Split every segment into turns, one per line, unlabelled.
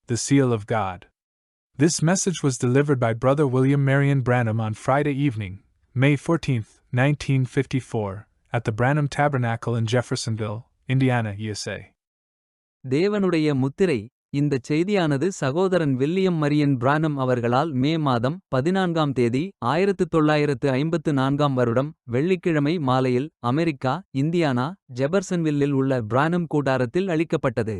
The Seal of God. This message was delivered by Brother William Marion Branham on Friday evening, May 14, 1954, at the Branham Tabernacle in Jeffersonville, Indiana, USA.
தேவனுடைய முத்திரை. இந்தச் செய்தியானது சகோதரன் William Marian பிரானம் அவர்களால் மே மாதம் 14ஆம் தேதி 1954ஆம் வருடம் வெள்ளிக்கிழமை மாலையில் அமெரிக்கா, இந்தியானா, ஜெபர்சன்வில்லில் உள்ள பிரானம் கூடாரத்தில் அளிக்கப்பட்டது.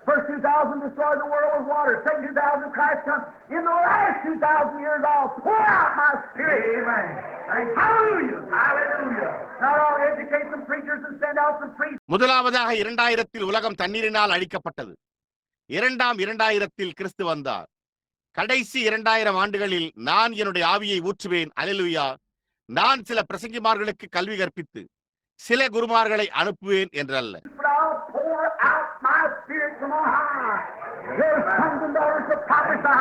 First 2,000 destroyed the world with water. Second 2,000 Christ comes. In the last 2,000 years I'll pour out my Spirit. Amen. Hallelujah. Hallelujah. Now I'll educate some preachers and send out some priests.
முதலாவதாக 2000 உலகம் தண்ணீரினால் அழிக்கப்பட்டது. 2000 கிறிஸ்து வந்தார். கடைசி 2000 ஆண்டுகளில் நான் என்னுடைய ஆவியை ஊற்றுவேன். அல்லேலூயா. நான் சில பிரசங்கிமார்களுக்கு கல்வி கற்பித்து சில குருமார்களை அனுப்புவேன் என்றல்ல.
My spirit from on high. Your sons and daughters shall prophesy.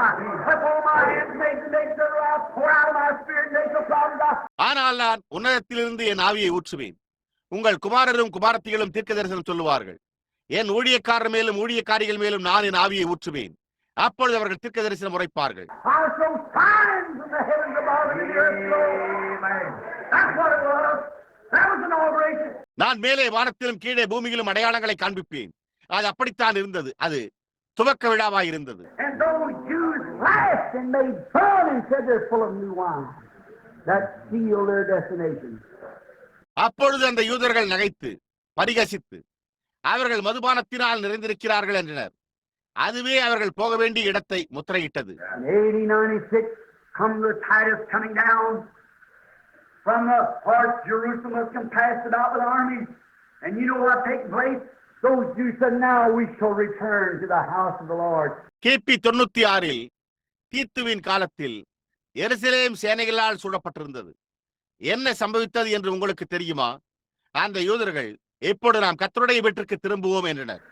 Upon my handmaids and maidens I'll pour out my spirit and they shall prophesy.
ஆனால் நான் உன்னதத்திலிருந்து என் ஆவியை ஊற்றுவேன். உங்கள் குமாரரும் குமாரத்திகளும் தீர்க்கதரிசனம் சொல்லுவார்கள். என் ஊழியக்காரர் மேலும் ஊழியக்காரிகள் மேலும் நான் என் ஆவியை ஊற்றுவேன். அப்பொழுது அவர்கள் தீர்க்கதரிசனம் உரைப்பார்கள்.
I'll show signs in the heavens above and in the earth below. Amen. That's what it was. That was inauguration.
நான் மேலே வானத்திலும் கீழே பூமியிலும் அடையாளங்களை காண்பிப்பேன். அது அப்படித்தான் இருந்தது. அது துவக்க விழாவாய் இருந்தது.
And those Jews laughed and made fun and said they're full of new wine. That sealed their destination.
அப்பொழுது அந்த யூதர்கள் நகைத்து பரிகசித்து அவர்கள் மதுபானத்தினால் நிறைந்திருக்கிறார்கள் என்றனர். அதுவே அவர்கள் போக வேண்டிய இடத்தை முத்திரையிட்டது.
In 1896 come the Titus coming down from the port. Jerusalem was compassed about with armies. And you know what takes place? Those Jews said, now we shall return to the house of the Lord.
கிபி 96 தீத்துவின் காலத்தில் எருசலேம் சேனைகளால் சூழப்பட்டிருந்தது. என்ன சம்பவித்தது என்று உங்களுக்கு தெரியுமா? அந்த யூதர்கள் எப்பொழுது நாம் கர்த்தருடைய வீட்டிற்கு திரும்புவோம் என்றனர்.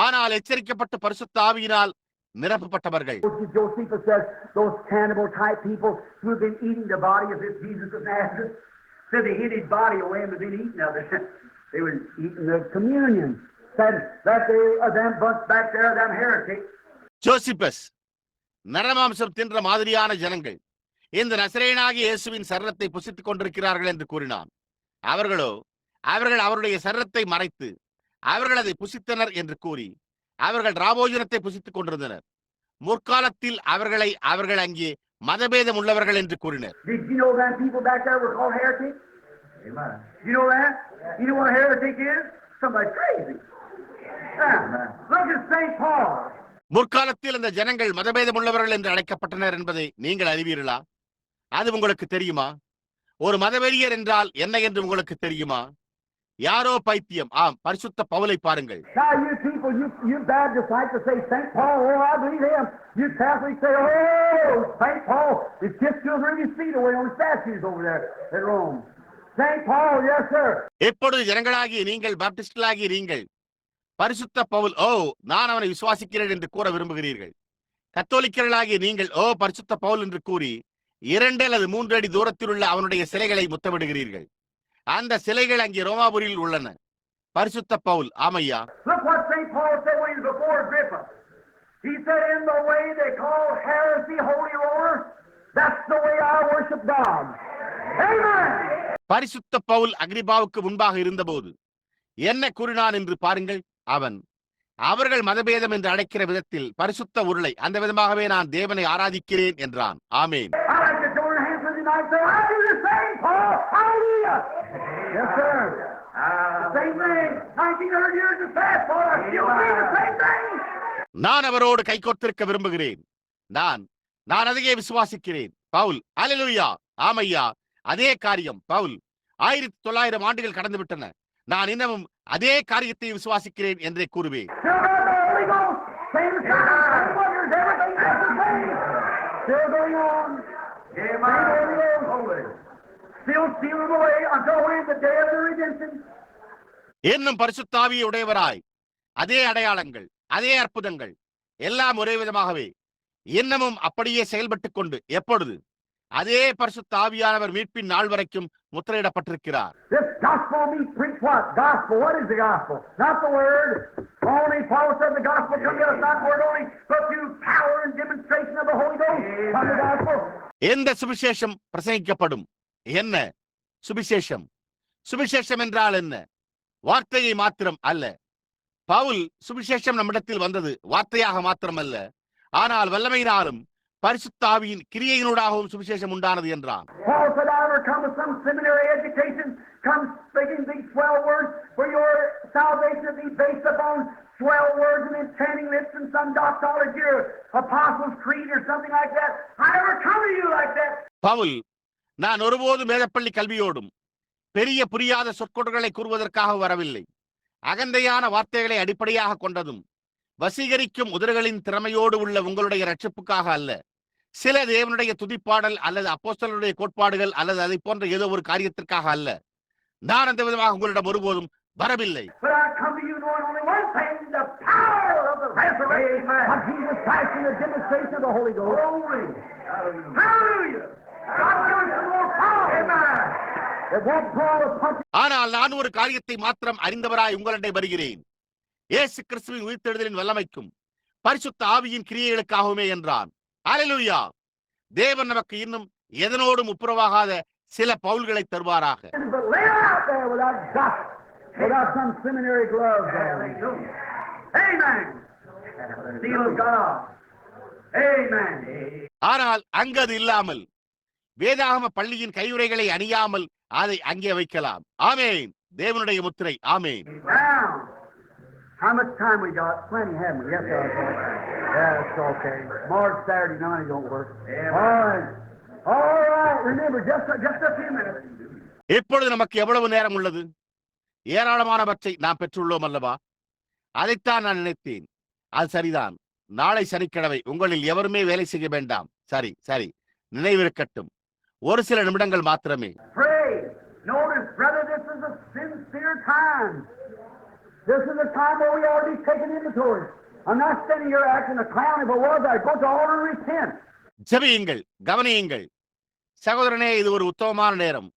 ஆனால் எச்சரிக்கப்பட்ட பரிசுத்த ஆவியினால் நிரப்பப்பட்டவர்கள்
Josephus says those cannibal type people who have been eating the body of this Jesus of Nazareth said they hid his body away and been eating of it. They were eating the communion. Said that they them bunch back there, them heretics.
Josephus நரமாம்சம் தின்ற மாதிரியான ஜனங்கள் இந்த நசரேயனாகிய இயேசுவின் சரீரத்தை புசித்துக் கொண்டிருக்கிறார்கள் என்று கூறினான். அவர்கள் அவருடைய சரீரத்தை மறைத்து அவர்கள் அதை புசித்தனர் என்று கூறி அவர்கள் ராபோஜனத்தை புசித்துக் கொண்டிருந்தனர். முற்காலத்தில் அவர்கள் அங்கே மதபேதம் உள்ளவர்கள் என்று கூறினர்.
Did you know that people back there were called heretics? Amen. You know that? You know what a heretic is? Somebody crazy. Look at St. Paul.
முற்காலத்தில் அந்த ஜனங்கள் மதபேதம் உள்ளவர்கள் என்று அழைக்கப்பட்டனர் என்பதை நீங்கள் அறிவீர்களா? அது உங்களுக்கு தெரியுமா? ஒரு மதவெறியர் என்றால் என்ன என்று உங்களுக்கு தெரியுமா? யாரோ பைத்தியம். ஆம், பரிசுத்த பவுலை பாருங்கள்.
Now you people, you Baptists like to say St. Paul, oh I believe him. You Catholics say, oh St. Paul is kissed 200 feet away on statues over there at Rome. St. Paul, yes sir.
எப்பொழுது ஜனங்களாகிய நீங்கள், பாப்டிஸ்ட்களாகிய நீங்கள் பரிசுத்த பவுல் ஓ நான் அவனை விசுவாசிக்கிறேன் என்று கூற விரும்புகிறீர்கள். கத்தோலிக்கர்களாகிய நீங்கள் ஓ பரிசுத்த பவுல் என்று கூறி 2 அல்லது 3 அடி தூரத்தில் உள்ள அவனுடைய சிலைகளை முத்தமிடுகிறீர்கள். அந்த சிலைகள் அங்கே ரோமாபுரியில் உள்ளன. பரிசுத்த பவுல் ஆமையா.
Look what St. Paul said when he was before Agrippa. He said in the way they call heresy holy roller, that's the way I worship God. Amen.
பரிசுத்த பவுல் அக்ரிப்பாவுக்கு முன்பாக இருந்தபோது என்ன கூறினான் என்று பாருங்கள். அவர்கள் மதபேதம் என்று அழைக்கிற விதத்தில் பரிசுத்த உருளை அந்த விதமாகவே நான் தேவனை ஆராதிக்கிறேன் என்றான். ஆமென். நான் அவரோடு கைகோர்த்திருக்க விரும்புகிறேன். நான் அதையே விசுவாசிக்கிறேன். பவுல் அல்லேலூயா. ஆமையா, அதே காரியம். பவுல் 1900 ஆண்டுகள் கடந்து விட்டன. நான் இன்னமும் அதே காரியத்தை விசுவாசிக்கிறேன் என்றே கூறுவேன். இன்னும் பரிசுத்த ஆவியை உடையவராய் அதே அடையாளங்கள், அதே அற்புதங்கள் எல்லாம் ஒரே விதமாகவே இன்னமும் அப்படியே செயல்பட்டுக் கொண்டு எப்பொழுது அதே பரிசுத்த ஆவியானவர் மீட்பின் நாள் வரைக்கும் முத்திரையிடப்பட்டிருக்கிறார்.
This gospel be preached what? Gospel. What is the gospel? Not the word. Only Paul said the gospel come to us not word only, but through power and demonstration of the Holy Ghost. Come the gospel.
எந்த சுவிசேஷம் பிரசங்கிக்கப்படும்? என்ன சுவிசேஷம்? சுவிசேஷம் என்றால் என்ன? வார்த்தையை மாத்திரம் அல்ல. பவுல் சுவிசேஷம் நம்மிடத்தில் வந்தது வார்த்தையாக மாத்திரமல்ல, ஆனால் வல்லமையினாலும் பரிசுத்த ஆவியின் கிரியையினூடாகவும் சுவிசேஷம் உண்டானது என்றான்.
Paul said, I ever come with some seminary education, come speaking these swell words for your salvation to be based upon swell words and enchanting lips and some doxology or Apostles' Creed or something like that. I never come to you like that.
Pavul, நான் ஒருபோதும் வேதப்பள்ளி கல்வியோடும் பெரிய புரியாத சொற்கொடுகளை கூறுவதற்காக வரவில்லை. அகந்தையான வார்த்தைகளை அடிப்படையாக கொண்டதும் வசீகரிக்கும் உதடுகளின் திறமையோடு உள்ள உங்களுடைய ரட்சிப்புக்காக அல்ல, சில தேவனுடைய துதிப்பாடல் அல்லது அப்போஸ்தலருடைய கோட்பாடுகள் அல்லது அதை போன்ற ஏதோ ஒரு காரியத்திற்காக அல்ல. நான் அந்த விதமாக உங்களிடம் ஒருபோதும் வரவில்லை.
But I come to you knowing only one thing, the power of the resurrection of Jesus Christ and the demonstration of the Holy Ghost. Holy. Hallelujah. God give us some more power. Amen. It won't draw a punch.
ஆனால் நான் ஒரு காரியத்தை மாத்திரம் அறிந்தவராய் உங்களிடம் வருகிறேன். இயேசு கிறிஸ்துவின் உயிர்த்தெழுதலின் வல்லமைக்கும் பரிசுத்த ஆவியின் கிரியைகளுக்காகவுமே என்றான். அல்லேலூயா. தேவன் நமக்கு இன்னும் எதனோடும் ஒப்புரவாகாத சில பவுல்களை தருவாராக.
But lay out there without dust, without some seminary gloves. Amen. Seal of God. Amen.
ஆனால் அங்கு அது இல்லாமல் வேதாகம பள்ளியின் கையுறைகளை அணியாமல் அதை அங்கே வைக்கலாம். ஆமேன். தேவனுடைய முத்திரை. ஆமேன்.
Now, how much time we got? Plenty, haven't we? Yes, sir. That's okay. March Saturday night don't work. All right. All right. Remember, just a few minutes.
இப்பொழுது நமக்கு எவ்வளவு நேரம் உள்ளது? ஏராளமானவற்றை நாம் பெற்றுள்ளோம் அல்லவா? அதைத்தான் நான் நினைத்தேன். அது சரிதான். நாளை சனிக்கிழமை உங்களில் எவருமே வேலை செய்ய வேண்டாம். சரி சரி, நினைவிருக்கட்டும். ஒரு சில நிமிடங்கள் மாத்திரமே.
Pray. Notice, brother, this is a sincere time. This is a time where we ought to be taking inventory. I'm not standing here acting a clown. If I was, I'd go to altar and repent.
ஜெபியுங்கள், கவனியுங்கள். சகோதரனே, இது ஒரு உத்தமமான நேரம்.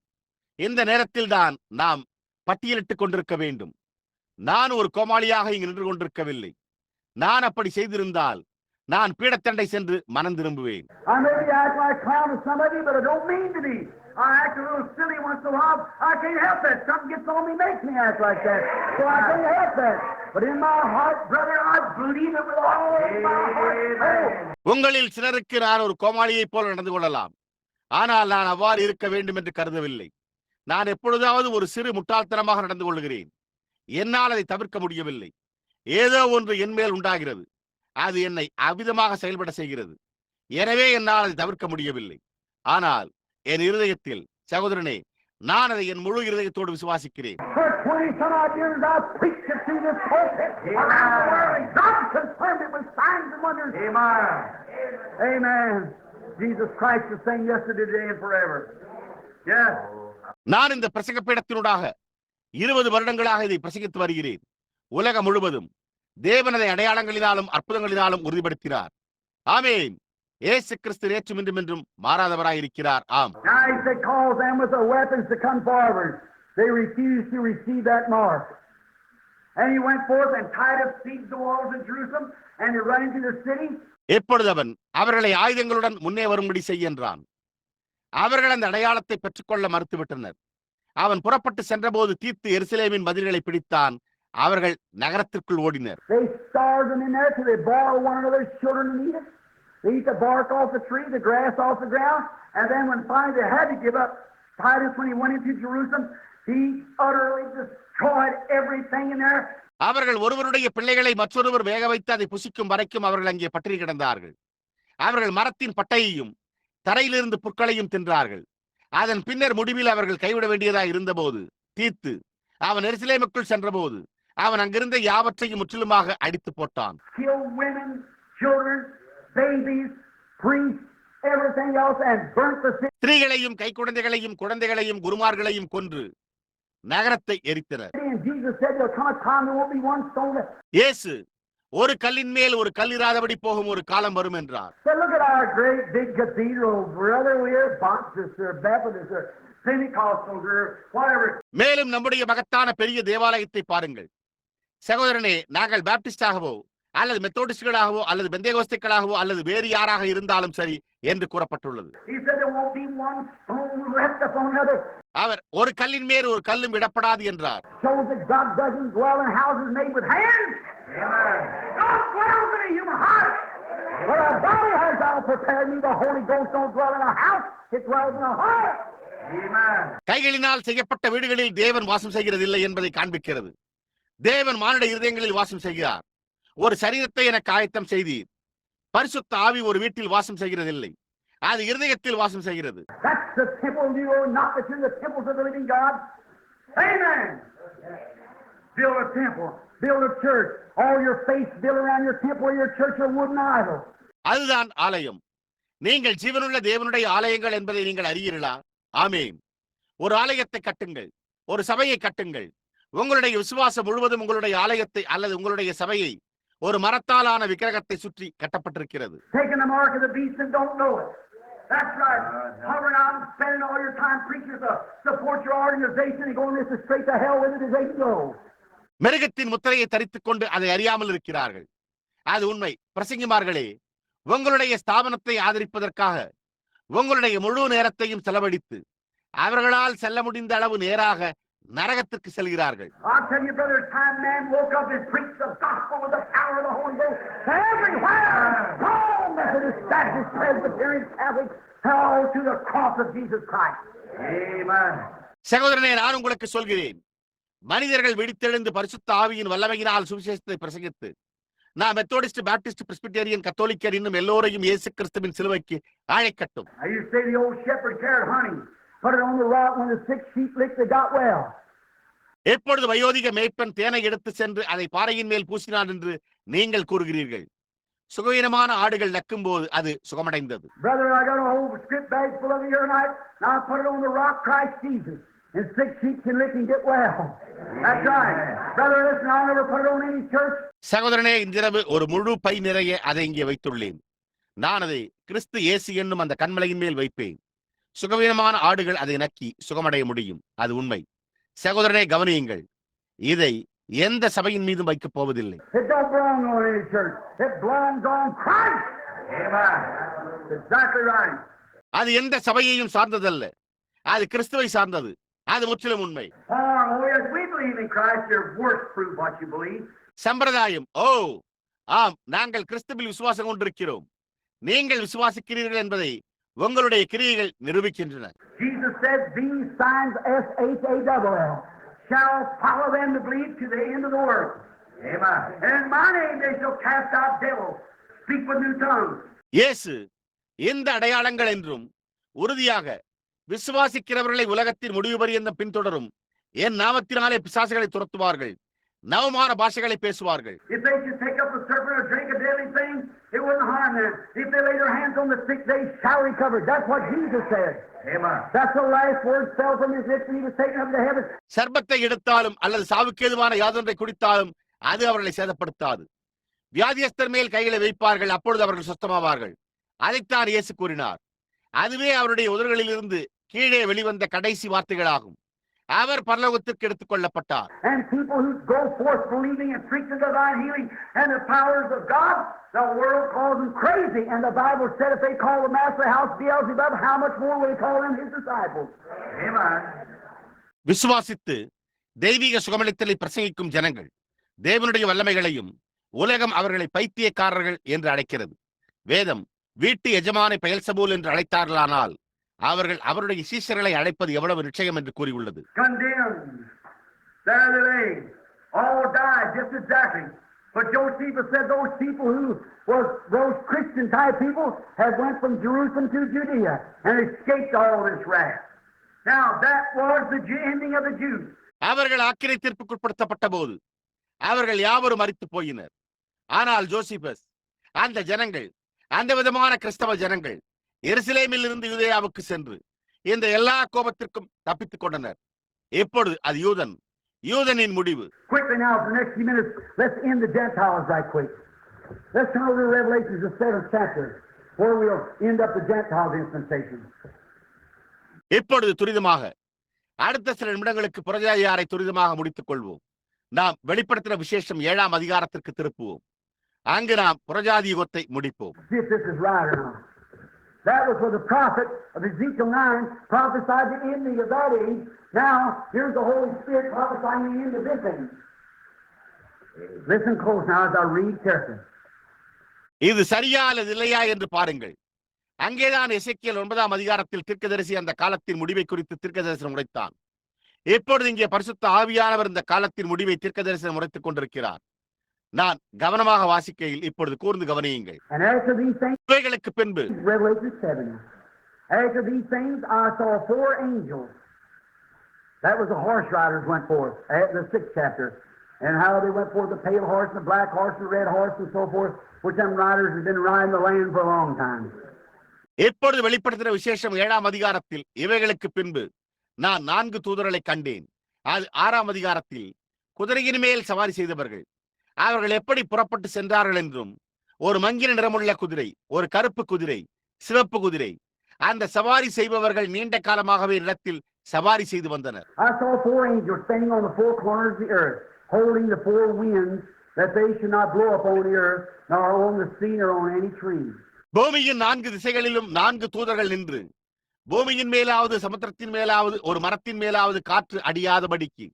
இந்த நேரத்தில் தான் நாம் பட்டியலிட்டுக் கொண்டிருக்க வேண்டும். நான் ஒரு கோமாளியாக இங்கு நின்று கொண்டிருக்கவில்லை. நான் அப்படி செய்திருந்தால் நான் பீடத்தண்டை சென்று மனம் திரும்புவேன்.
I maybe act like a clown to somebody, but I don't mean to be. I act a little silly once in a while. I can't help that. Something gets on me, makes me act like that. So I can't help that. But in my heart, brother, I believe it with all of my heart. Oh.
உங்களில் சிலருக்கு நான் ஒரு கோமாளியைப் போல நடந்து கொள்ளலாம். ஆனால் நான் அவ்வாறு இருக்க வேண்டும் என்று கருதவில்லை. நான் எப்பொழுதாவது ஒரு சிறு முட்டாள்தனமாக நடந்து கொள்கிறேன். என்னால் அதை தவிர்க்க முடியவில்லை. ஏதோ ஒன்று என் மேல் உண்டாகிறது. அது என்னை அவ்விதமாக செயல்பட செய்கிறது. எனவே என்னால் அதை தவிர்க்க முடியவில்லை. ஆனால் என் இருதயத்தில், சகோதரனே, நான் அதை என் முழு இருதயத்தோடு விசுவாசிக்கிறேன்.
For 20-some odd years I've preached it through this pulpit around the world, and God confirmed it with signs and wonders. Amen. Amen. Jesus Christ the same yesterday, today, and forever. Yes.
நான் இந்த பிரசங்க பீடத்தினூடாக 20 வருடங்களாக இதை பிரசங்கித்து வருகிறேன். உலகம் முழுவதும் தேவன் அதை அடையாளங்களினாலும் அற்புதங்களினாலும் உறுதிப்படுத்தினார். ஆமென். இயேசு கிறிஸ்து நேற்றும் இன்றும் என்றும் மாறாதவராய் இருக்கிறார். ஆம்.
Now he said, call them with the weapons to come forward. They refused to receive that mark. And he went forth and tied up siege the walls of Jerusalem, and they run into the city.
எப்பொழுது அவன் அவர்களை ஆயுதங்களுடன் முன்னே வரும்படி செய்ய என்றான். அவர்கள் அந்த அடையாளத்தை பெற்றுக்கொள்ள மறுத்துவிட்டனர். அவன் புறப்பட்டு சென்றபோது தீத்து எருசலேமின் மதில்களை பிடித்தான். அவர்கள் நகரத்திற்குள் ஓடினர்.
They starved them in there till they boiled one another's children and eat it. They eat the bark off the tree, the grass off the ground, and then when finally they had to give up, Titus, when he went into Jerusalem, he utterly destroyed everything in there.
அவர்கள் ஒருவருடைய பிள்ளைகளை மற்றொருவர் வேக வைத்து அதை புசிக்கும் வரைக்கும் அவர்கள் அங்கே பட்டினி கிடந்தார்கள். அவர்கள் மரத்தின் பட்டையையும் தரையிலிருந்து புற்களையும் தின்றார்கள். அதன் பின்னர் முடிவில் அவர்கள் கைவிட வேண்டியதாக இருந்தபோது தீத்து அவன் எருசலேமுக்குள் சென்றபோது அவன் அங்கிருந்த யாவற்றையும் முற்றிலுமாக அடித்து போட்டான்.
Killed women, children, babies, priests, everything else, and burnt the city.
ஸ்திரீகளையும் கைக்குழந்தைகளையும் குழந்தைகளையும் குருமார்களையும் கொன்று நகரத்தை எரித்தனர்.
And Jesus said there'll come a time there won't be one stone left.
இயேசு, ஒரு கல்லின் மேல் ஒரு கல் இராதபடி போகும் ஒரு காலம் வரும் என்றார்.
So look at our great big cathedral, brother. We're Baptists or Baptists or Pentecostals or whatever.
மேலும் நம்முடைய மகத்தான பெரிய தேவாலயத்தை பாருங்கள் சகோதரனே. நாங்கள் பாப்டிஸ்டாகவோ அல்லது மெத்தோடிஸ்டுகளாகவோ அல்லது பெந்தேகோஸ்துக்களாகவோ அல்லது வேறு யாராக இருந்தாலும் சரி என்று கூறப்பட்டுள்ளது.
He said there won't be one stone left upon another.
அவர் ஒரு கல்லின் மேல் ஒரு கல்லும் விடப்படாது என்றார்.
Shows that God doesn't dwell in houses made with hands. Amen. God dwells in a human heart. Where a body has thou prepared me, the Holy Ghost don't dwell in a house, it dwells in a heart. Amen.
கைகளினால் செய்யப்பட்ட வீடுகளில் தேவன் வாசம் செய்கிறதில்லை என்பதை காண்பிக்கிறது. தேவன் மானிட இருதயங்களில் வாசம் செய்கிறார். ஒரு சரீரத்தை எனக்கு ஆயத்தம் செய்தீர். பரிசுத்த ஆவி ஒரு வீட்டில் வாசம் செய்கிறதில்லை, அது இருதயத்தில் வாசம் செய்கிறது.
That's the temple, you know, not that you're the temples of the living God. Amen. Build a temple, build a church. All your faith built around your temple or your church are wooden idols.
அதுதான் ஆலயம். நீங்கள் ஜீவனுள்ள தேவனுடைய ஆலயங்கள் என்பதை நீங்கள் அறியீர்களா? ஆமென். ஒரு ஆலயத்தை கட்டுங்கள், ஒரு சபையை கட்டுங்கள். உங்களுடைய விசுவாசம் முழுவதும் உங்களுடைய ஆலயத்தை அல்லது உங்களுடைய சபையை ஒரு மரத்தாலான விக்கிரகத்தை சுற்றி கட்டப்பட்டிருக்கிறது.
Taking the mark of the beast and don't know it. That's right. Hovering out and spending all your time preaching to support your organization and going this is straight to hell with it as they go.
மிருகத்தின் முத்திரையை தரித்துக் கொண்டு அதை அறியாமல் இருக்கிறார்கள். அது உண்மை. பிரசங்கிமார்களே, உங்களுடைய ஸ்தாபனத்தை ஆதரிப்பதற்காக உங்களுடைய முழு நேரத்தையும் செலவழித்து அவர்களால் செல்ல முடிந்த அளவு நேராக நரகத்திற்கு செல்கிறார்கள்.
I'll tell you, brother, time man woke up and preached the gospel with the power of the Holy Ghost everywhere. All Methodist, Baptist, Presbyterian, Catholic, all to the cross of Jesus Christ. Amen.
சகோதரனே, நான் உங்களுக்கு சொல்கிறேன், மனிதர்கள் விழித்தெழுந்து பரிசுத்த ஆவியின் வல்லமையினால் சுவிசேஷத்தை பிரசங்கித்து நான் மெத்தோடிஸ்ட், பாப்டிஸ்ட், பிரெஸ்பிட்டேரியன், கத்தோலிக்கர் இன்னும் எல்லோரையும் இயேசு கிறிஸ்துவின் சிலுவைக்கு அழைக்கட்டும்.
I used to say the old shepherd carried honey, put it on the rock. When the sick sheep licked, they got well.
எப்பொழுது வயோதிக மேய்ப்பன் தேனை எடுத்து சென்று அதை பாறையின் மேல் பூசினான் என்று நீங்கள் கூறுகிறீர்கள். சுகவீனமான ஆடுகள் நக்கும் போது அது சுகமடைந்தது.
Brother, I got a whole script bag full of it here tonight. Now I put it on the rock, Christ Jesus, and sick sheep can lick and get well. That's right. Brother, listen, I'll never put it on any church.
சகோதரனே, இன்றிரவு ஒரு முழு by நிறைய அதை இங்கே வைத்துள்ளேன். நான் அதை கிறிஸ்து இயேசு என்னும் அந்த கண்மலையின் மேல் வைப்பேன். சுகவீனமான ஆடுகள் அதை நக்கி சுகமடைய முடியும். அது உண்மை. சகோதரனே, கவனியுங்கள், இதை எந்த சபையின் மீதும் வைக்கப் போவதில்லை.
It don't belong on any church. It belongs on Christ. Amen. Exactly right.
அது எந்த சபையையும் சார்ந்ததல்ல, அது கிறிஸ்துவை சார்ந்தது. அது முற்றிலும் உண்மை.
Oh, yes, we believe in Christ. Your works prove what you believe.
சம்பிரதாயம், ஆம், நாங்கள் கிறிஸ்துவில் விசுவாசம் கொண்டிருக்கிறோம். நீங்கள் விசுவாசிக்கிறீர்கள் என்பதை உங்களுடைய கிரியைகள் நிரூபிக்கின்றன.
Jesus said, "These signs, S-H-A-L-L, shall follow them to believe to the end of the world." Amen. And in my name they shall cast out devils, speak with new tongues.
இயேசு இந்த அடையாளங்கள் என்றும் உறுதியாக விசுவாசிக்கிறவர்களை உலகத்தின் முடிவு பரியந்தம் பின்தொடரும். என் நாமத்தினாலே பிசாசுகளை துரத்துவார்கள், நவமான பாஷைகளை பேசுவார்கள்.
If they should take up a serpent or drink a deadly thing, it wouldn't harm them. If they lay their hands on the sick, they shall recover. That's what Jesus said. Amen. That's the last word fell from his lips when he was taken up to heaven.
சர்பத்தை எடுத்தாலும் அல்லது சாவுக்கேதுவான யாதொன்றை குடித்தாலும் அது அவர்களை சேதப்படுத்தாது. வியாதியஸ்தர் மேல் கைகளை வைப்பார்கள், அப்பொழுது அவர்கள் சுத்தமாவார்கள். அதைத்தான் இயேசு கூறினார். அதுவே அவருடைய உதடுகளிலிருந்து கீழே வெளிவந்த கடைசி வார்த்தைகளாகும். அவர் பரலோகத்திற்கு எடுத்துக் கொள்ளப்பட்டார்.
And people who go forth believing and preaching the divine healing and the powers of God, the world calls them crazy. And the Bible said if they call the master of the house Beelzebub, how much more will they call them his disciples? Amen.
விசுவாசித்து தெய்வீக சுகமளித்தலை பிரசங்கிக்கும் ஜனங்கள் தேவனுடைய வல்லமைகளையும் உலகம் அவர்களை பைத்தியக்காரர்கள் என்று அழைக்கிறது. வேதம் வீட்டு எஜமானை பெயல்சபூல் என்று அழைத்தார்களானால் அவர்கள் அவருடைய சீஷர்களை அழைப்பது எவ்வளவு நிச்சயம் என்று கூறியுள்ளது.
Condemned. There they lay. All died just exactly. But Josephus said those people who was those Christian type people had went from Jerusalem to Judea and escaped all this wrath. Now that was the ending of the Jews.
அவர்கள் ஆக்கினை தீர்ப்புக்குட்படுத்தப்பட்ட போது அவர்கள் யாவரும் மரித்து போயினர். ஆனால் Josephus அந்த ஜனங்கள், அந்த விதமான கிறிஸ்தவ ஜனங்கள் எருசலேமில் இருந்து யூதேயாவுக்கு சென்று இந்த எல்லா கோபத்திற்கும் தப்பித்துக் கொண்டனர். இப்பொழுது அது யூதன், யூதனின் முடிவு.
Quickly now, for the next few minutes, let's end the Gentiles right quick. Let's turn over to Revelation, the 7th chapter, where we'll end up the Gentile dispensation.
இப்பொழுது துரிதமாக அடுத்த சில நிமிடங்களுக்கு புறஜாதியாரை துரிதமாக முடித்துக் கொள்வோம். நாம் வெளிப்படுத்தின விசேஷம் 7ஆம் அதிகாரத்திற்கு திருப்புவோம். அங்கு நாம் புறஜாதி யுகத்தை முடிப்போம்.
See if this is right or not. That was where the prophet of Ezekiel 9 prophesied the ending of that age. Now, here's the Holy Spirit prophesying the end of this age. Listen close now as I read carefully.
இது சரியா அல்லது இல்லையா என்று பாருங்கள். அங்கேதான் எசேக்கியேல் 9ஆம் அதிகாரத்தில் தீர்க்கதரிசி அந்த காலத்தின் முடிவை குறித்து தீர்க்கதரிசனம் உரைத்தான். இப்பொழுது இங்கே பரிசுத்த ஆவியானவர் இந்த காலத்தின் முடிவை தீர்க்கதரிசனம் உரைத்துக் கொண்டிருக்கிறார். நான் கவனமாக வாசிக்கையில் இப்பொழுது கூர்ந்து கவனியுங்கள். இவைகளுக்கு பின்பு
Revelation 7. After these things I saw 4 angels. That was the horse riders went forth at the 6th chapter. And how they went forth, the pale horse and the black horse and the red horse and so forth, which them riders have been riding the land for a long time.
இப்பொழுது வெளிப்படுத்தின விசேஷம் 7ஆம் அதிகாரத்தில் இவைகளுக்கு பின்பு நான் 4 தூதர்களை கண்டேன். அது 6ஆம் அதிகாரத்தில் குதிரையின் மேல் சவாரி செய்தவர்கள் அவர்கள் எப்படி புறப்பட்டு சென்றார்கள் என்றும், ஒரு மங்கின நிறமுள்ள குதிரை, ஒரு கருப்பு குதிரை, சிவப்பு குதிரை, அந்த சவாரி செய்பவர்கள் நீண்ட காலமாகவே இடத்தில் சவாரி செய்து வந்தனர்.
I saw 4 angels standing on the 4 corners of the earth, holding the 4 winds, that they should not blow upon the earth, nor on the sea, nor on any tree.
பூமியின் 4 திசைகளிலும் 4 தூதர்கள் நின்று பூமியின் மேலாவது சமுத்திரத்தின் மேலாவது ஒரு மரத்தின் மேலாவது காற்று அடியாதபடிக்கு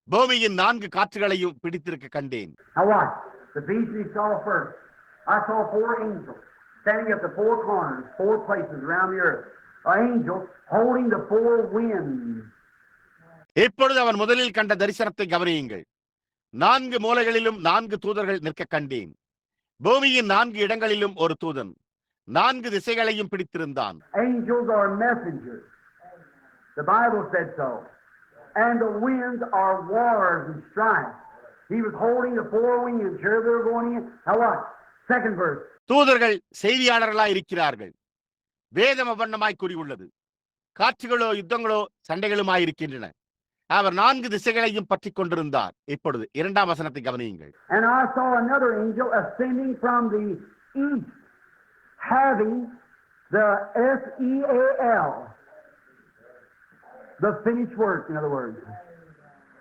பூமியின் 4 காற்றுகளையும் பிடித்திருக்க கண்டேன்.
Now watch. The beast we saw first. I saw 4 angels standing at the 4 corners, 4 places around the earth. An angel holding the 4 winds.
இப்பொழுது அவன் முதலில் கண்ட தரிசனத்தை கவனியுங்கள். 4 மூலைகளிலும் 4 தூதர்கள் நிற்க கண்டேன். பூமியின் 4 இடங்களிலும் ஒரு தூதன் 4 திசைகளையும் பிடித்திருந்தான்.
Angels are messengers. The Bible said so. And the winds are wars and strife. He was holding the 4 winds. Here they're going in. Now what? Second verse.
தூதர்கள் செய்தியாளர்களாய் இருக்கிறார்கள். வேதம் அவ்வண்ணமாய் கூறியுள்ளது. காற்றுகளோ யுத்தங்களோ சண்டைகளுமாய் இருக்கின்றன. அவர் 4 திசைகளையும் பற்றி கொண்டிருந்தார். இப்பொழுது 2ஆம் வசனத்தை கவனியுங்கள்.
And I saw another angel ascending from the east, having the seal, the finished work, in other words,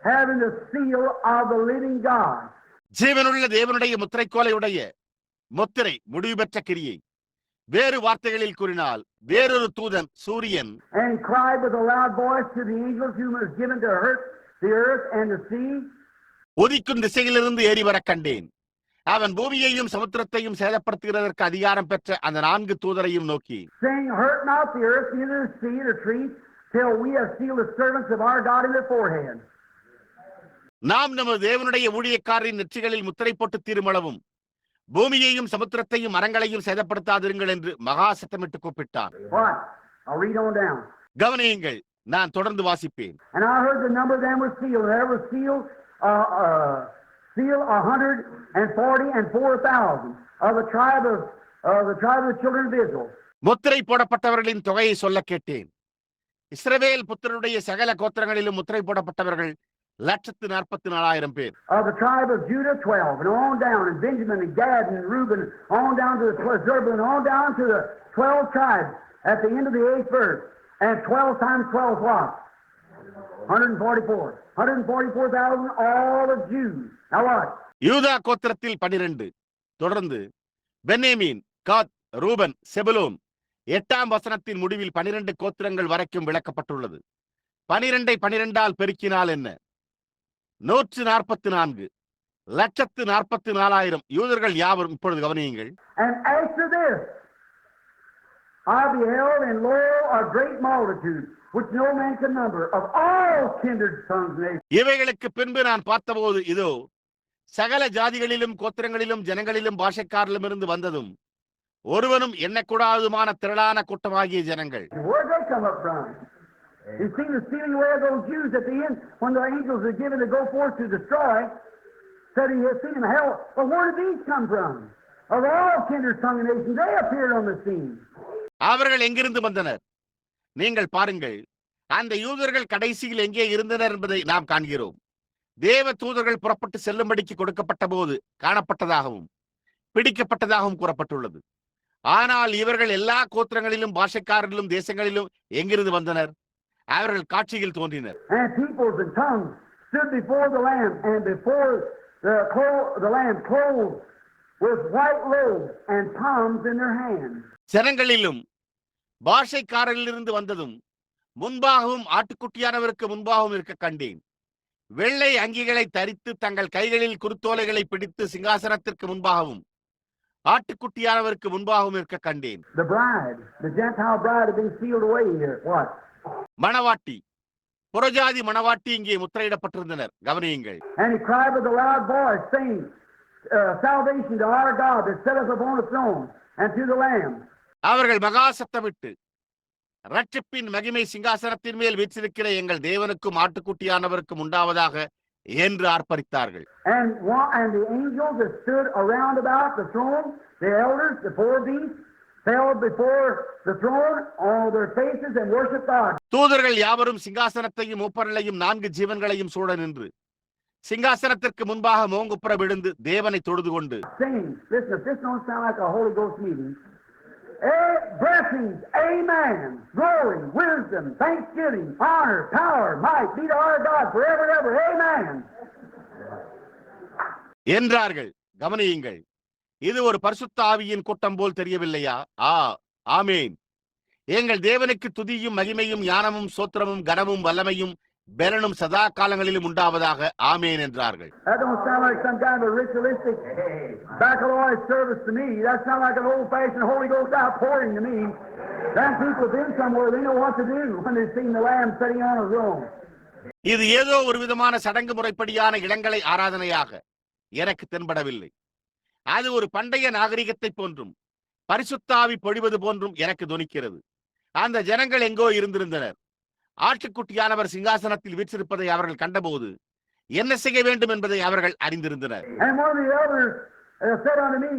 having the seal of the living God.
ஜீவனுள்ள தேவனுடைய முத்திரைக்கோலையுடைய முத்திரை முடிவு பெற்ற கிரியை. வேறு வார்த்தைகளில் கூறினால் வேறொரு தூதன் சூரியன்
And cried with a loud voice to the angels whom was given to hurt the earth and the sea.
உதிக்கும் திசையிலிருந்து ஏறி வர கண்டேன். அவன் பூமியையும் சமுத்திரத்தையும் சேதப்படுத்துகிறதற்கு அதிகாரம் பெற்ற அந்த 4 தூதரையும் நோக்கி,
saying, hurt not the earth, neither the sea, the trees, till we have sealed the servants of our God in their forehead.
நாம் நமது தேவனுடைய ஊழியக்காரரின் நெற்றிகளில் முத்திரை போட்டு தீருமளவும் பூமியையும் சமுத்திரத்தையும் மரங்களையும் சேதப்படுத்தாதிருங்கள் என்று மகா சத்தமிட்டு கூப்பிட்டான்.
What? I'll read on down.
கவனியுங்கள், நான் தொடர்ந்து வாசிப்பேன்.
And I heard the number of them was sealed. There was sealed 144,000 of the tribe of the children of Israel.
முத்திரை போடப்பட்டவர்களின் தொகையை சொல்ல கேட்டேன். இஸ்ரவேல் புத்திரருடைய சகல கோத்திரங்களிலும் முத்திரை போடப்பட்டவர்கள் 144,000 பேர்.
Of the tribe of Judah 12, and on down, and Benjamin and Gad and Reuben, on down to the Zebulun, on down to the 12 tribes at the end of the 8th verse. And 12 times 12 what? 144. 144,000 all of Jews. Now what?
யூதா கோத்திரத்தில் 12. தொடர்ந்து பென்யமீன், காத், ரூபன், செபுலூன். 8ஆம் வசனத்தின் முடிவில் 12 கோத்திரங்கள் வரைக்கும் விளக்கப்பட்டுள்ளது. 12ஐ 12ஆல் பெருக்கினால் என்ன? 144. 144,000 யூதர்கள் யாவரும். இப்பொழுது கவனியுங்கள்.
And after this I beheld, and lo, a great multitude, which no man can number, of all kindred tongues and nations.
இவைகளுக்கு பின்பு நான் பார்த்தபோது இதோ சகல ஜாதிகளிலும் கோத்திரங்களிலும் ஜனங்களிலும் பாஷைக்காரிலும் இருந்து வந்ததும் ஒருவனும் எண்ணக்கூடாதுமான திரளான கூட்டமாகிய ஜனங்கள்.
Where did they come up from? You see the stealing away of those Jews at the end, when the angels are given to go forth to destroy, said he had seen them hell. But where did these come from? Of all kindred tongues and nations, they appeared on the scene.
அவர்கள் எங்கிருந்து வந்தனர்? நீங்கள் பாருங்கள், அந்த யூதர்கள் கடைசியில் எங்கே இருந்தனர் என்பதை நாம் காண்கிறோம். தேவ தூதர்கள் புறப்பட்டு செல்லும்படிக்கு கொடுக்கப்பட்ட போது காணப்பட்டதாகவும் பிடிக்கப்பட்டதாகவும் கூறப்பட்டுள்ளது. ஆனால் இவர்கள் எல்லா கோத்திரங்களிலும் பாஷைக்காரரிலும் தேசங்களிலும் எங்கிருந்து வந்தனர்? அவர்கள் காட்சியில் தோன்றினர்.
And peoples and tongues stood before the Lamb, and before the Lamb clothed with white robes and palms in their hands.
ஜனங்களிலும் பாஷைக்காரரிலிருந்து வந்ததும் முன்பாகவும் ஆட்டுக்குட்டியானவருக்கு முன்பாகவும் இருக்க கண்டேன். வெள்ளை அங்கிகளை தரித்து தங்கள் கைகளில் குருத்தோலைகளை பிடித்து சிங்காசனத்திற்கு முன்பாகவும் ஆட்டுக்குட்டியானவருக்கு முன்பாகவும் இருக்க கண்டேன்.
The bride, the Gentile bride, had been sealed away here. What?
மணவாட்டி, புறஜாதி மணவாட்டி இங்கே முத்திரையிடப்பட்டிருந்தனர். கவனியுங்கள்.
And he cried with a loud voice, saying, salvation to our God that sitteth upon the throne and to the Lamb.
அவர்கள் மகா சத்தமிட்டு, இரட்சிப்பின் மகிமை சிங்காசனத்தின் மேல் வீற்றிருக்கிற எங்கள் தேவனுக்கும் ஆட்டுக்குட்டியானவருக்கும் உண்டாவதாக என்று ஆர்ப்பரித்தார்கள்.
And the angels that stood around about the throne, the elders, the four beasts, fell before the throne on their faces and worshiped God.
தூதர்கள் யாவரும் சிங்காசனத்தையும் மூப்பர்களையும் 4 ஜீவன்களையும் சூழ நின்று சிங்காசனத்திற்கு முன்பாக மோங்குப்புற விழுந்து தேவனை தொழுது கொண்டு,
Singing, listen, if this don't sound like a Holy Ghost meeting, blessings, amen, glory, wisdom, thanksgiving, honor, power, might be to our God forever and ever, amen.
என்றார்கள். கவனியுங்கள். இது ஒரு பரிசுத்த ஆவியின் கூட்டம் போல் தெரியவில்லையா? ஆமேன். எங்கள் தேவனுக்கு துதியும் மகிமையும் ஞானமும் சோத்திரமும் கனமும் வல்லமையும் பெலனும் சதா காலங்களிலும் உண்டாவதாக ஆமேன் என்றார்கள்.
That don't sound like some kind of a ritualistic baccalaureate service to me. That sounds like an old-fashioned Holy Ghost outpouring to me. Then people been somewhere, they know what to do when they've seen the Lamb sitting on a throne.
இது ஏதோ ஒரு விதமான சடங்கு முறைப்படியான இளங்கலை ஆராதனையாக எனக்கு தென்படவில்லை. அது ஒரு பண்டைய நாகரிகத்தை போன்றும் பரிசுத்தாவி பொழிவது போன்றும் எனக்கு தொனிக்கிறது. அந்த ஜனங்கள் எங்கோ இருந்திருந்தனர். ஆட்டுக்குட்டியானவர் சிங்காசனத்தில் வீற்றிருப்பதை அவர்கள் கண்டபோது என்ன செய்ய வேண்டும் என்பதை அவர்கள் அறிந்திருந்தனர்.
And one of the elders said unto me,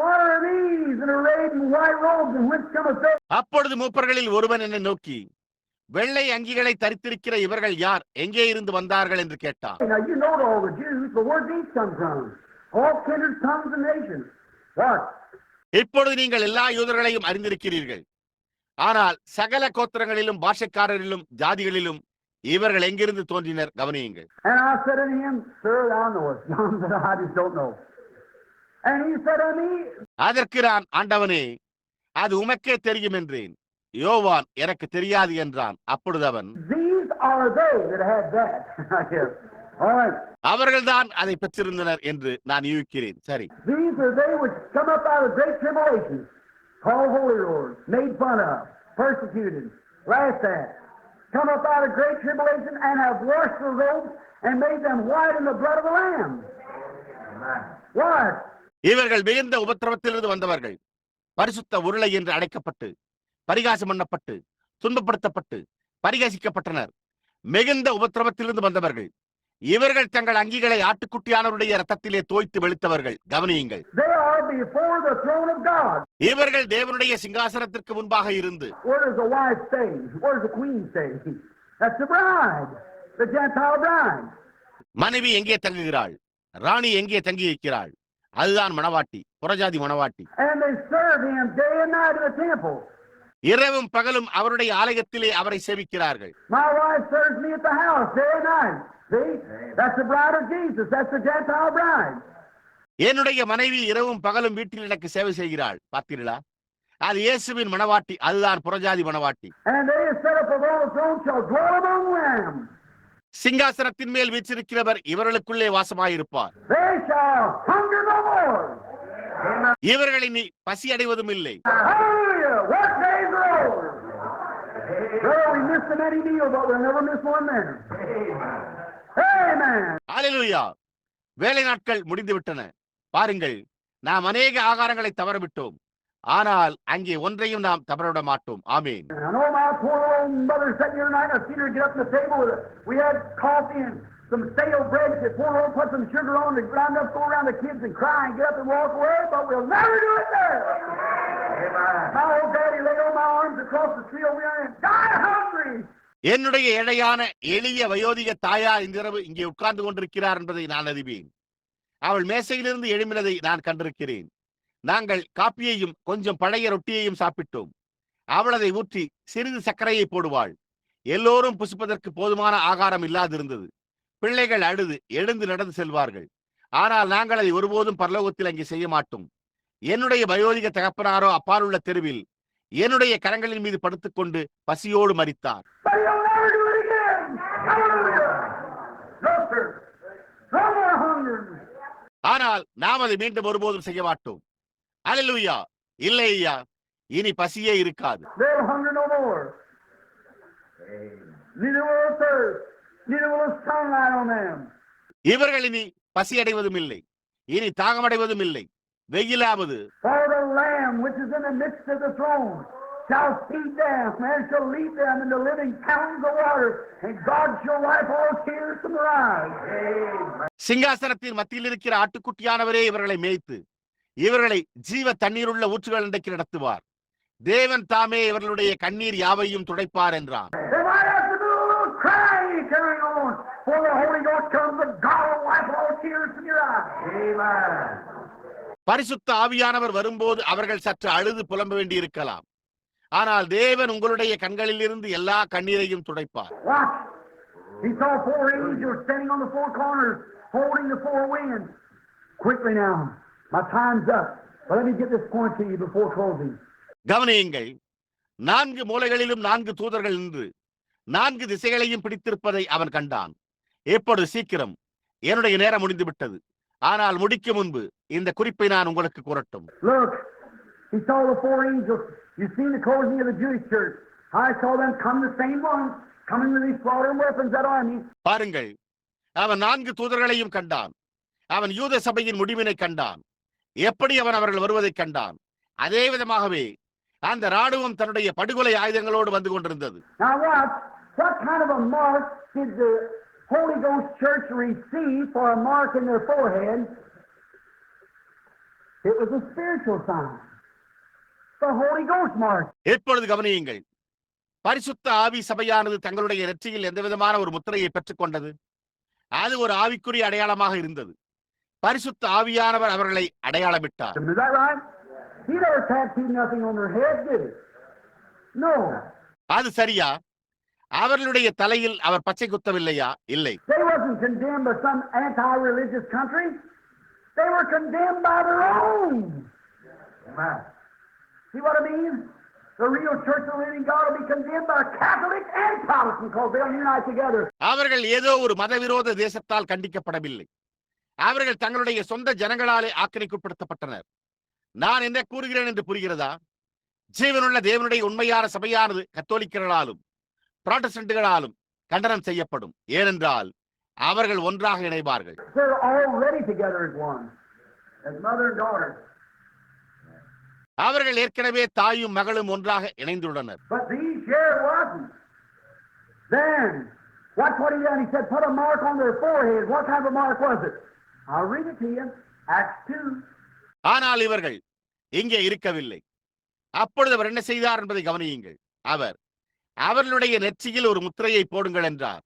what are these that are arrayed in white robes, and whence cometh they?
அப்பொழுது மூப்பர்களில் ஒருவன் என்னை நோக்கி, வெள்ளை அங்கிகளை தரித்திருக்கிற இவர்கள் யார், எங்கே இருந்து வந்தார்கள் என்று கேட்டார்.
Now you know all the Jews, but where did these come from? All kindred tongues and nations. What?
இப்பொழுது நீங்கள் எல்லா யூதர்களையும் அறிந்திருக்கிறீர்கள். ஆனால் சகல கோத்திரங்களிலும் பாஷைக்காரரிலும் ஜாதிகளிலும் இவர்கள் எங்கிருந்து தோன்றினர்? கவனியுங்கள்.
And I said unto him, Sir, thou knowest. John said, I just don't know. And he said unto me,
அதற்கு நான், ஆண்டவனே, அது உமக்கே தெரியும் என்றேன். யோவான், எனக்கு தெரியாது என்றான். அப்பொழுது அவன்,
these are they that had that. All right.
அவர்கள்தான் அதை பெற்றிருந்தனர் என்று நான் யூகிக்கிறேன். சரி.
These are they which come up out of great tribulation, called holy lords, made fun of, persecuted, laughed at, come up out of great tribulation, and have washed their robes and made them white in the blood of the Lamb. What?
இவர்கள் மிகுந்த உபத்திரவத்திலிருந்து வந்தவர்கள், பரிசுத்த உருளை என்று அழைக்கப்பட்டு பரிகாசம் பண்ணப்பட்டு துன்பப்படுத்தப்பட்டு பரிகாசிக்கப்பட்டனர். மிகுந்த உபத்திரவத்திலிருந்து வந்தவர்கள் இவர்கள் தங்கள் அங்கிகளை ஆட்டுக்குட்டியானவருடைய ரத்தத்திலே தோய்த்து வெளுத்தவர்கள். கவனியுங்கள்.
They are before the throne of God.
இவர்கள் தேவனுடைய சிங்காசனத்திற்கு முன்பாக இருந்து.
Where does the wife stay? Where does the queen stay? That's the bride, the Gentile bride.
மனைவி எங்கே தங்குகிறாள்? ராணி எங்கே தங்கி இருக்கிறாள்? அதுதான் மணவாட்டி, புறஜாதி மணவாட்டி.
And they serve him day and night in the temple.
இரவும் பகலும் அவருடைய ஆலயத்திலே அவரை சேவிக்கிறார்கள்.
My wife serves me at the house day and night. See? That's the bride of Jesus. That's the Gentile bride.
என்னுடைய மனைவி இரவும் பகலும் வீட்டில் எனக்கு சேவை செய்கிறாள். பார்த்தீர்களா? அது இயேசுவின் மணவாட்டி, அதுதான் புறஜாதி மணவாட்டி.
And they set up upon the throne shall dwell among them.
சிங்காசனத்தின் மேல் வீற்றிருக்கிறவர் இவர்களுக்குள்ளே வாசமாயிருப்பார்.
They shall hunger no more.
இவர்கள் இனி பசி அடைவதும் இல்லை.
Hallelujah! What days are over? Well, we missed a many meals, but we'll never miss one there. Amen.
ஹல்லேலூயா! வேலை நாட்கள் முடிந்து விட்டன. பாருங்கள், நாம் அநேக ஆகாரங்களை தவறவிட்டோம். ஆனால் அங்கே ஒன்றையும் நாம் தவறவிட மாட்டோம். ஆமென்.
I know my poor old mother sitting here tonight. I've seen her get up to the table we had coffee and some stale bread. She poor old put some sugar on to grind up, go around the kids and cry and get up and walk away. But we'll never do it there. Amen. My old daddy lay on my arms across the street over there and die hungry.
என்னுடைய ஏழையான எளிய வயோதிக தாயா இன்றிரவு இங்கே உட்கார்ந்து கொண்டிருக்கிறார் என்பதை நான் அறிவேன். அவள் மேசையிலிருந்து எழும்பினதை நான் கண்டிருக்கிறேன். நாங்கள் காப்பியையும் கொஞ்சம் பழைய ரொட்டியையும் சாப்பிட்டோம். அவள் அதை ஊற்றி சிறிது சர்க்கரையை போடுவாள். எல்லோரும் புசிப்பதற்கு போதுமான ஆகாரம் இல்லாதிருந்தது. பிள்ளைகள் அழுது எழுந்து நடந்து செல்வார்கள். ஆனால் நாங்கள் அதை ஒருபோதும் பரலோகத்தில் அங்கே செய்ய மாட்டோம். என்னுடைய வயோதிக தகப்பனாரோ அப்பால் உள்ள தெருவில் என்னுடைய கரங்களின் மீது படுத்துக்கொண்டு பசியோடு மரித்தார். ஆனால் நாம் அதை மீண்டும் ஒருபோதும் செய்ய மாட்டோம். அல்லேலூயா. இல்லை ஐயா, இனி பசியே இருக்காது. இவர்கள் இனி பசி அடைவதும் இல்லை, இனி தாகமடைவதும் இல்லை. வெயிலாவது shall feed them and shall lead them into living fountains of water, and God shall wipe all tears from their eyes. சிங்காசனத்தின் மத்தியில் இருக்கிற ஆட்டுக்குட்டியானவரே இவர்களை மேய்த்து இவர்களை ஜீவ தண்ணீருள்ள ஊற்றுகள் இன்றைக்கு நடத்துவார். தேவன் தாமே இவர்களுடைய கண்ணீர் யாவையும் துடைப்பார் என்றார். பரிசுத்த ஆவியானவர் வரும்போது அவர்கள் சற்று அழுது புலம்ப வேண்டி இருக்கலாம். ஆனால் தேவன் உங்களுடைய கண்களில் இருந்து எல்லா கண்ணீரையும் துடைப்பார். கவனியுங்கள், 4 மூலைகளிலும் 4 தூதர்கள் நின்று 4 திசைகளையும் பிடித்திருப்பதை அவன் கண்டான். எப்பொழுது சீக்கிரம், என்னுடைய நேரம் முடிந்து விட்டது. ஆனால் முடிக்கும் முன்பு இந்த குறிப்பை நான் உங்களுக்கு கூறட்டும். He saw the 4 angels. You seen the closing of the Jewish church. I saw them come, the same ones, coming with these slaughtering weapons, that army. பாருங்கள், அவன் 4 தூதர்களையும் கண்டான். அவன் யூத சபையின் முடிவினை கண்டான். எப்படி அவன் அவர்கள் வருவதை கண்டான். அதே விதமாகவே அந்த ராணுவம் தன்னுடைய படுகொலை ஆயுதங்களோடு வந்து கொண்டிருந்தது. Now what kind of a mark did the Holy Ghost Church receive for a mark in their forehead? It was a spiritual sign. எப்பொழுது கவனியுங்கள், பரிசுத்த ஆவி சபையானது தங்களுடைய நெற்றியில் எந்த விதமான ஒரு முத்திரையை பெற்றுக் கொண்டது. அது ஒரு ஆவிக்குரிய அடையாளமாக இருந்தது. பரிசுத்த ஆவியானவர் அவர்களை அடையாளமிட்டார். அது சரியா? அவர்களுடைய தலையில் அவர் பச்சை குத்தவில்லையா? இல்லை. See what I mean? The real church of the living God will be condemned by Catholic and Protestant because they'll unite together. அவர்கள் ஏதோ ஒரு மதவிரோத தேசத்தால் கண்டிக்கப்படவில்லை. அவர்கள் தங்களுடைய சொந்த ஜனங்களாலே ஆக்கிரமிக்கப்படுத்தப்பட்டனர். நான் என்ன கூறுகிறேன் என்று புரிகிறதா? ஜீவனுள்ள தேவனுடைய உண்மையான சபையானது கத்தோலிக்கர்களாலும் புராட்டஸ்டன்ட்களாலும் கண்டனம் செய்யப்படும். ஏனென்றால் அவர்கள் ஒன்றாக இணைவார்கள். They're already together as one, as mother and daughter. அவர்கள் ஏற்கனவே தாயும் மகளும் ஒன்றாக இணைந்துள்ளனர். ஆனால் இவர்கள் இங்கே இருக்கவில்லை. அப்பொழுது அவர் என்ன செய்தார் என்பதை கவனியுங்கள். அவர் அவர்களுடைய நெற்றியில் ஒரு முத்திரையை போடுங்கள் என்றார்.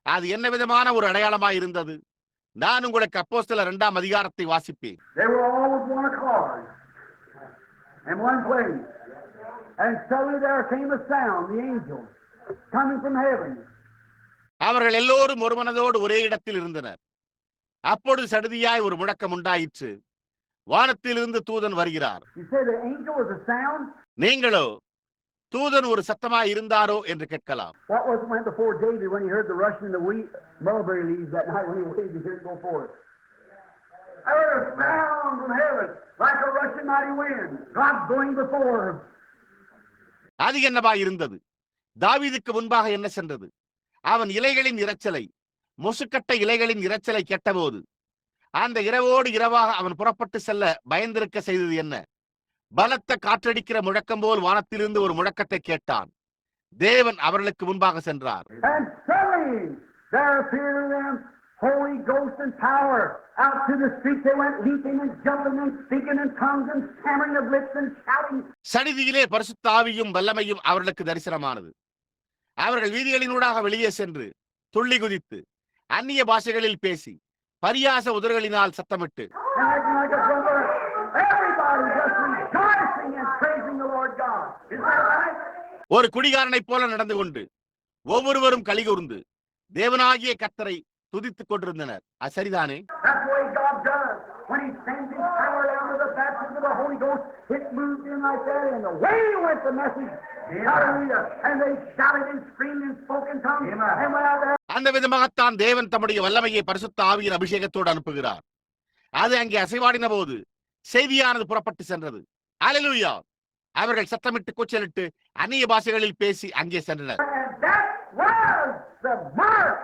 அது என்ன விதமான ஒரு அடையாளமாய் இருந்தது? நான் உங்களுக்கு அப்போஸ்தலர் 2ஆம் அதிகாரத்தை வாசிப்பேன். And one place, and suddenly there came a sound, the angel coming from heaven. அவர்கள் எல்லோரும் ஒரு மனதோடு ஒரே இடத்தில் இருந்தனர். அப்பொழுது சடுதியாய் ஒரு முழக்கம் உண்டாயிற்று. வானத்திலிருந்து தூதன் வருகிறார். நீங்களோ தூதன் ஒரு சத்தமாய் இருந்தாரோ என்று கேட்கலாம். What was it before David when he heard the rushing of the wheat mulberry leaves that night when he waited to hear it go forth? I heard a sound from heaven like a rushing mighty wind. God going before. அது என்னவா இருந்தது? தாவீதுக்கு முன்பாக என்ன சென்றது? அவன் இலைகளின் இரைச்சலை, முசுக்கட்ட இலைகளின் இரைச்சலை கேட்டபோது அந்த இரவோடு இரவாக அவன் புறப்பட்டு செல்ல பயந்திருக்க செய்தது என்ன? பலத்த காற்றடிக்கிற முழக்கம் போல் வானத்திலிருந்து ஒரு முழக்கத்தை கேட்டான். தேவன் அவர்களுக்கு முன்பாக சென்றார். Holy Ghost and power. Out to the streets they went, leaping and jumping and speaking in tongues and stammering of lips and shouting. சடிதியிலே பரிசுத்த ஆவியும் வல்லமையும் அவர்களுக்கு தரிசனமானது. அவர்கள் வீதிகளினூடாக வெளியே சென்று துள்ளி குதித்து அந்நிய பாஷைகளில் பேசி பரியாச உதடுகளினால் சத்தமிட்டு
And acting like a brother, everybody just rejoicing and praising the Lord God. Is that right?
ஒரு குடிகாரனைப் போல நடந்து கொண்டு ஒவ்வொருவரும் கலிகூர்ந்து தேவனாகிய கர்த்தரை துதித்துக் கொண்டிருந்தனர். அது சரிதானே?
That's the way God does. When He sends His power down with the baptism of the Holy Ghost, it moved in like that, and away went the message. Hallelujah! And they shouted and screamed and spoke in tongues, and went out there.
அந்த விதமாகத்தான் தேவன் தம்முடைய வல்லமையை பரிசுத்த ஆவியின் அபிஷேகத்தோடு அனுப்புகிறார். அது அங்கே அசைவாடின போது செய்தியானது புறப்பட்டு சென்றது. அல்லேலூயா! அவர்கள் சத்தமிட்டு கூச்சலிட்டு அந்நிய பாஷைகளில் பேசி அங்கே சென்றனர்.
And that was the mark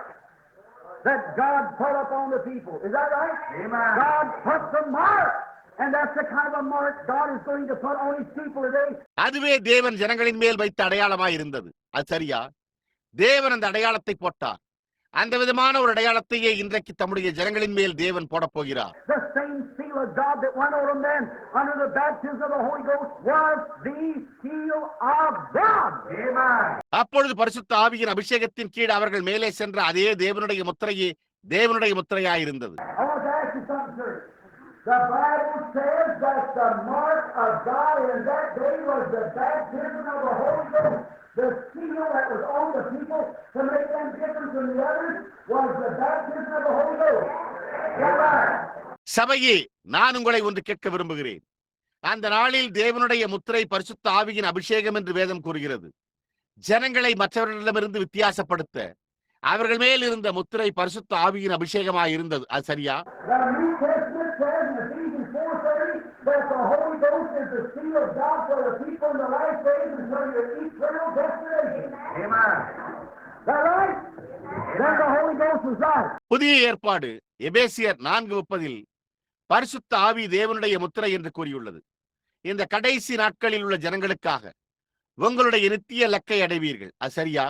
that God put upon the people. Is that right? Amen. God put the mark. And that's the kind of a mark God is going to put on His people today.
அதுவே தேவன் ஜனங்களின் மேல் வைத்த அடையாளமாய் இருந்தது. அது சரியா? தேவன் அந்த அடையாளத்தை போட்டார். அந்த விதமான ஒரு அடையாளத்தையே இன்றைக்கு தம்முடைய ஜனங்களின் மேல் தேவன் போடப் போகிறார்.
The same seal of God that went on them then under the baptism of the Holy Ghost was the seal of God. Amen.
அப்பொழுது பரிசுத்த ஆவியின் அபிஷேகத்தின் கீழ் அவர்கள் மேலே சென்ற அதே தேவனுடைய முத்திரையே தேவனுடைய முத்திரையாய் இருந்தது.
I want to ask you something, sir. The Bible says that the mark of God in that day was the baptism of the Holy Ghost. The seal that was on the people to make them different from the others was the baptism of the Holy Ghost. Amen.
சபையே, நான் உங்களை ஒன்று கேட்க விரும்புகிறேன். அந்த நாளில் தேவனுடைய முத்திரை பரிசுத்த ஆவியின் அபிஷேகம் என்று வேதம் கூறுகிறது. ஜனங்களை மற்றவர்களிடமிருந்து வித்தியாசப்படுத்த அவர்கள் மேல் இருந்த முத்திரை பரிசுத்த ஆவியின் அபிஷேகமாய் இருந்தது. அது சரியா?
The New Testament says in Ephesians 4:30 that the Holy Ghost is the seal of God for the people in the last days and for your eternal destination. Amen. Is that right? Then the Holy Ghost was right.
புதிய ஏற்பாடு எபேசியர் 4:30 பரிசுத்த ஆவி தேவனுடைய முத்திரை என்று கூறியுள்ளது. இந்த கடைசி நாட்களில் உள்ள ஜனங்களுக்காக உங்களுடைய நித்திய இலக்கை அடைவீர்கள். அது சரியா?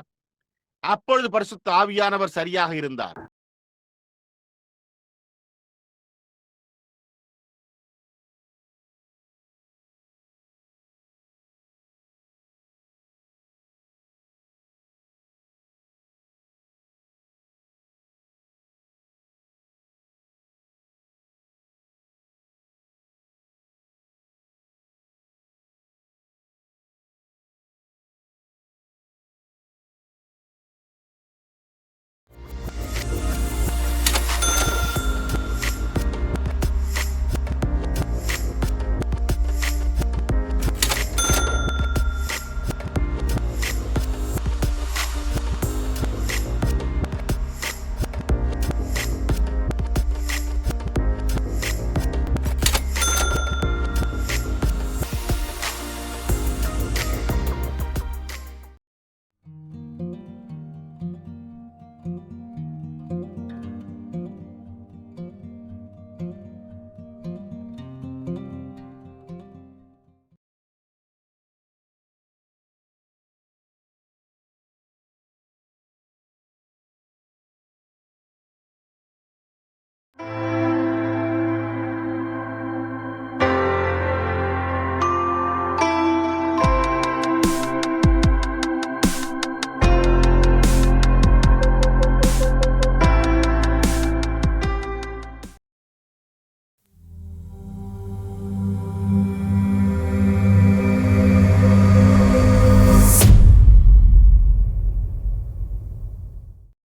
அப்பொழுது பரிசுத்த ஆவியானவர் சரியாக இருந்தார்.